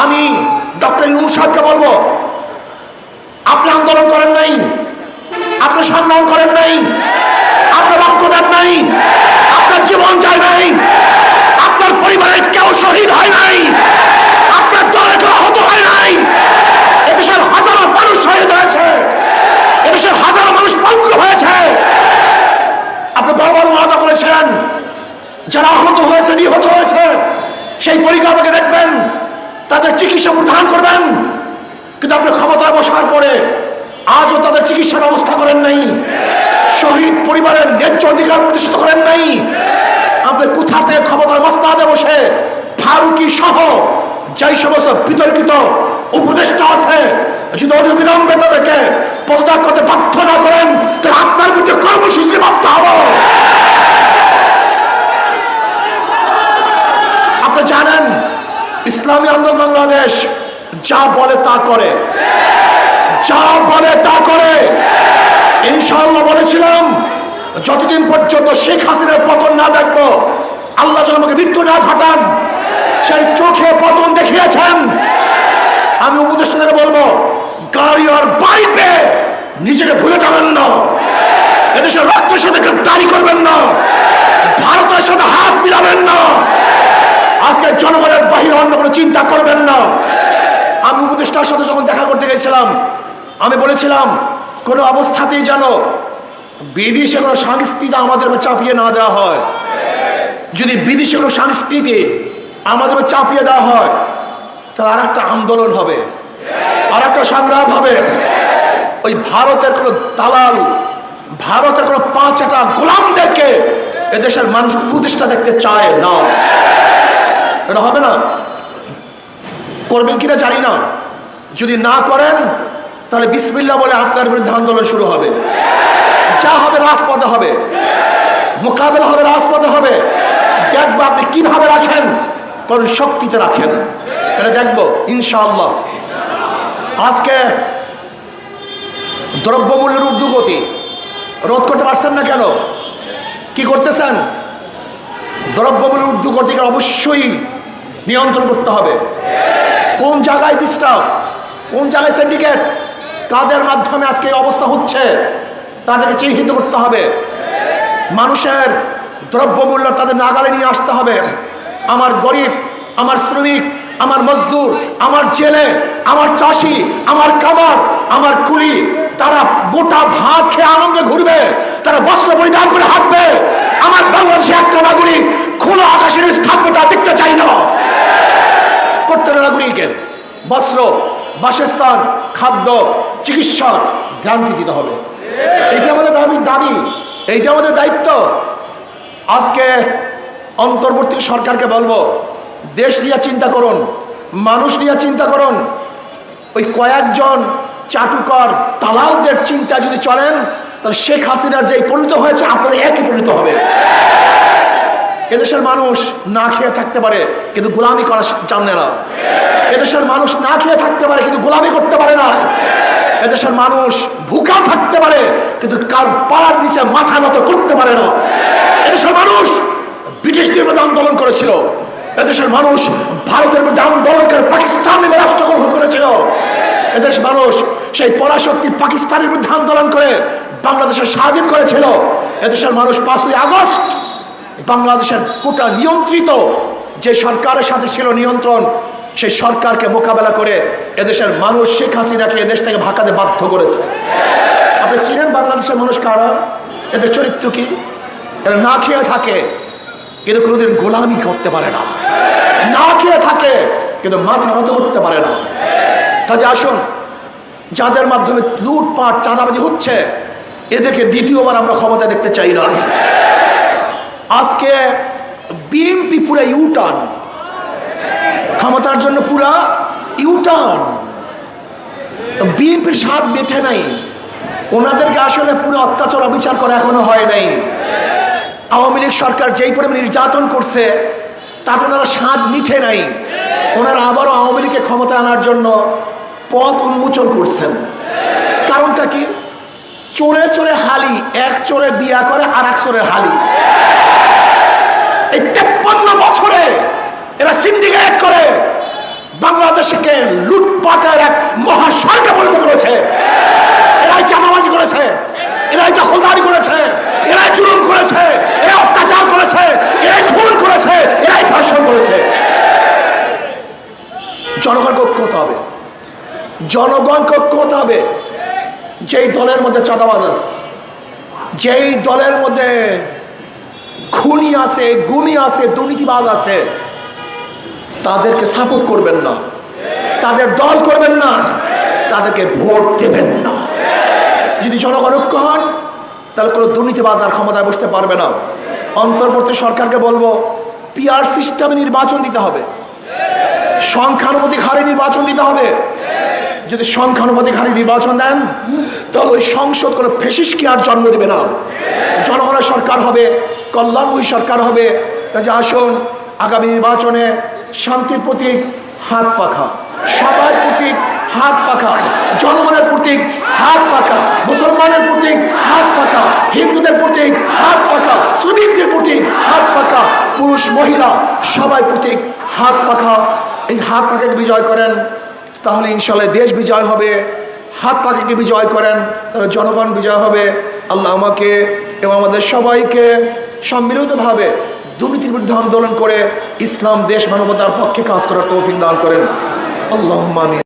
আমি ডক্টর ইউনূস সাহেবকে বলবো, আপনি আন্দোলন করেন নাই, আপনি সংগ্রাম করেন নাই, আপনি রক্ত দেন নাই, আপনার জীবন যায় নাই, আপনার পরিবারের কেউ শহীদ হয় নাই, আপনার দলে কেউ আহত হয় নাই, এদেশের হাজারো মানুষ শহীদ হয়েছে, এদেশের হাজারো মানুষ পঙ্গু হয়েছে। আপনি বারবার ওয়াদা করেছেন যারা আহত হয়েছে, নিহত হয়েছে, সেই পরিকাঠামোকে দেখবেন, তাদের চিকিৎসা প্রদান করবেন, কিন্তু আপনি ক্ষমতায় বসার পরে আজও তাদের চিকিৎসার ব্যবস্থা করেন নাই, শহীদ পরিবারের ন্যায্য অধিকার প্রতিষ্ঠিত করেন নাই। আপনি কোথা থেকে ক্ষমতার মসনদে বসে ফারুকি সহ যেই সমস্ত বিতর্কিত উপদেষ্টা আছে, যদি অবিলম্বে তাদেরকে পদত্যাগ করতে বাধ্য না করেন, তাহলে আপনার বিরুদ্ধে কর্মসূচি বাধ্য হব। আপনি জানেন ইসলামী আন্দোলন বাংলাদেশ যা বলে তা করে, যা বলে তা করে। ইনশাআল্লাহ বলেছিলাম যতদিন পর্যন্ত শেখ হাসিনার পতন না দেখবো, আল্লাহ যেন আমাকে মৃত্যু না ঘটান, সেই চোখে পতন দেখিয়েছেন। আমি উপদেষ্টাদের বলবো, গাড়ি আর বাইকে নিজেকে ভুলে যাবেন না, এদেশের রক্তের সাথে গাদ্দারি করবেন না, ভারতের সাথে হাত মিলাবেন না, আজকে জনগণের বাহিরে অন্য কোনো চিন্তা করবেন না। আমি উপদেষ্টার সাথে যখন দেখা করতে গেছিলাম, আমি বলেছিলাম কোনো অবস্থাতেই যেন বিদেশে কোনো সংস্কৃতি আমাদের চাপিয়ে না দেওয়া হয়। যদি বিদেশে কোনো সংস্কৃতি আমাদের চাপিয়ে দেওয়া হয়, তাহলে আর একটা আন্দোলন হবে, আর একটা সংগ্রাম হবে। ওই ভারতের কোনো দালাল, ভারতের কোনো পাঁচটা গোলামদেরকে এদেশের মানুষ প্রতিষ্ঠা দেখতে চায় না। এটা হবে না। করবেন কিনা জানি না, যদি না করেন তাহলে বিসমিল্লাহ বলে আপনার বিরুদ্ধে আন্দোলন শুরু হবে। যা হবে রাজপথে হবে, মোকাবেলা হবে রাজপথে হবে। দেখবো আপনি কিভাবে রাখেন, কোন শক্তিতে রাখেন, এটা দেখবো ইনশাআল্লাহ। আজকে দ্রব্যমূল্যের ঊর্ধ্বগতি রোধ করতে পারছেন না কেন? কি করতেছেন? দ্রব্যমূল্যের ঊর্ধ্বগতিকে অবশ্যই নিয়ন্ত্রণ করতে হবে। কোন জায়গায় ডিস্টার্ব, কোন জায়গায় সিন্ডিকেট, কাদের মাধ্যমে আজকে এই অবস্থা হচ্ছে, তাদেরকে চিহ্নিত করতে হবে। মানুষের দ্রব্যমূল্য তাদের নাগালে নিয়ে আসতে হবে। আমার গরিব, আমার শ্রমিক, আমার মজদুর, আমার জেলে, আমার চাষি, আমার কামার, আমার কুলি, তারা গোটা ভাত খেয়ে আনন্দে ঘুরবে, তারা বস্ত্র পরিধান করে হাঁটবে। আমার বাংলাদেশে একটা নাগরিক খোলা আকাশের থাকবে, তা দেখতে চাই না। প্রত্যেকটা নাগরিকের বস্ত্র, বাসস্থান, খাদ্য, চিকিৎসার গ্যারান্টি দিতে হবে। এইটা আমাদের দাবি, এইটা আমাদের দায়িত্ব। আজকে অন্তর্বর্তী সরকারকে বলবো, দেশ নিয়ে চিন্তা করুন, মানুষ নিয়ে চিন্তা করুন। ওই কয়েকজন চাটুকর দালালদের চিন্তা যদি চলেন, তাহলে শেখ হাসিনার যে পরিণত হয়েছে আপনার একই পরিণত হবে। এদেশের মানুষ না খেয়ে থাকতে পারে কিন্তু গোলামি করা জানে না। এদেশের মানুষ না খেয়ে থাকতে পারে কিন্তু গোলামি করতে পারে না। এদেশের মানুষ ভুকা থাকতে পারে কিন্তু কার পাড়ার নিচে মাথা নত করতে পারে না। এদেশের মানুষ ব্রিটিশদের বিরুদ্ধে আন্দোলন করেছিল, এদেশের মানুষ ভারতের বিরুদ্ধে আন্দোলন করে পাকিস্তান রাষ্ট্র গ্রহণ করেছিল। এদেশের মানুষ সেই পরাশক্তি পাকিস্তানের বিরুদ্ধে আন্দোলন করে বাংলাদেশের স্বাধীন করেছিল। এদেশের মানুষ 5ই আগস্ট বাংলাদেশের কোটা নিয়ন্ত্রিত যে সরকারের সাথে ছিল নিয়ন্ত্রণ, সেই সরকারকে মোকাবেলা করে এদেশের মানুষ শেখ হাসিনাকে এদেশ থেকে ভাগাতে বাধ্য করেছে। আপনি চিনেন বাংলাদেশের মানুষ কারা, এদের চরিত্র কি? এরা না খেয়ে থাকে কিন্তু কোনোদিন গোলামি করতে পারে না, না খেয়ে থাকে কিন্তু মাথা নত করতে পারে না। কাজে আসুন, যাদের মাধ্যমে লুটপাট চাঁদাবাজি হচ্ছে, এদেরকে দ্বিতীয়বার আমরা ক্ষমতা দেখতে চাই না। আজকে বিএনপি পুরো ইউটার্ন, ক্ষমতার জন্য পুরা ইউটার্ন। বিএনপির স্বাদ মেটে নাই, ওনাদেরকে আসলে পুরো অত্যাচার অবিচার করা এখনো হয় নাই। আওয়ামী লীগ সরকার যেই পরিমাণ নির্যাতন করছে তাতে ওনারা স্বাদ মিঠে নাই। ওনারা আবারও আওয়ামী লীগকে ক্ষমতা আনার জন্য পথ উন্মোচন করছেন। কারণটা কি? চোরে চোরে হালি, এক চোরে বিয়া করে আর এক চোরে হালি। এই 53 বছরে এরা সিন্ডিকেট করে বাংলাদেশে করেছে। জনগণকে ঐক্য হতে হবে, জনগণকে ঐক্য হতে হবে। যেই দলের মধ্যে চাঁদাবাজ আছে, যেই দলের মধ্যে খুনি আছে, গুণী আছে, দুর্নীতিবাজ আছে, তাদেরকে সাপোর্ট করবেন না, তাদের দল করবেন না, তাদেরকে ভোট দেবেন না। যদি জনগণ ঐক্য হন তাহলে কোনো দুর্নীতিবাজ আর ক্ষমতায় বসতে পারবে না। অন্তর্বর্তী সরকারকে বলবো, পিআর সিস্টেমে নির্বাচন দিতে হবে, সংখ্যানুপাতিক হারে নির্বাচন দিতে হবে। যদি সংখ্যানুপাতিক হারে নির্বাচন দেন তাহলে ওই সংসদ কোনো ফেসিস্টকে আর জন্ম দেবে না। জনগণের সরকার হবে, কল্যাণময়ী সরকার হবে। কাজে আসুন, আগামী নির্বাচনে শান্তির প্রতীক হাত পাখা, সবার প্রতীক হাত পাখা, জনগণের প্রতীক হাত পাখা, মুসলমানের প্রতীক হাত পাখা, হিন্দুদের প্রতীক হাত পাখা, শ্রমিকদের প্রতীক হাত পাখা, পুরুষ মহিলা সবাই প্রতীক হাত পাখা। এই হাত পাখাকে বিজয় করেন তাহলে ইনশাআল্লাহ দেশ বিজয় হবে। হাত পাখাকে বিজয় করেন তাহলে জনগণ বিজয় হবে। আল্লাহ আমাকে এবং আমাদের সবাইকে সম্মিলিতভাবে দুর্নীতির বিরুদ্ধে আন্দোলন করে ইসলাম, দেশ, মানবতার পক্ষে কাজ করার তৌফিক দান করেন। আল্লাহুম্মা আমিন।